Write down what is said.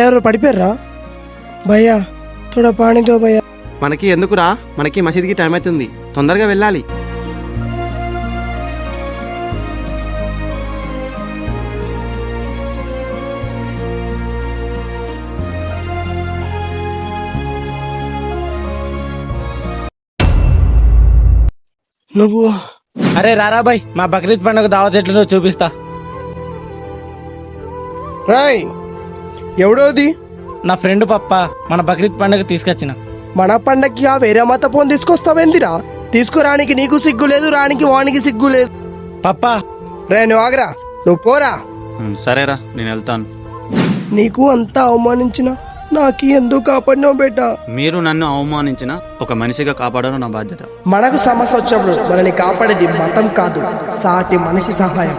ఎవరు పడిపోయారా? భయ్యా తోడా పాణితో భయ్యా. మనకి ఎందుకురా, మనకి మసీద్కి టైం అవుతుంది, తొందరగా వెళ్ళాలి. నువ్వు అరే రారా బాయ్, మా బక్రీద్ పండుగ దావత్ ఎట్లుందో చూపిస్తా. రాయ్ ఎవడోది? నా ఫ్రెండ్ పప్ప మన బక్రీద్ పండుగ తీసుకొచ్చిన. మన పండక్కి ఆ వేరే మత ఫోన్ తీసుకొస్తావేందిరా? తీసుకురానికి నీకు సిగ్గు లేదు, రానికి వానికి సిగ్గు లేదు. పప్ప రే నువ్వు ఆగరా, నువ్వు పోరా. సరేరా, నేను వెళ్తాను. నీకు అంతా అవమానించిన నాకి ఎందుకు కాపాడినావు బేటా? మీరు నన్ను అవమానించిన ఒక మనిషిగా కాపాడడం నా బాధ్యత. మనకు సమస్య వచ్చినప్పుడు మనల్ని కాపాడేది మతం కాదు, సాటి మనిషి సహాయం.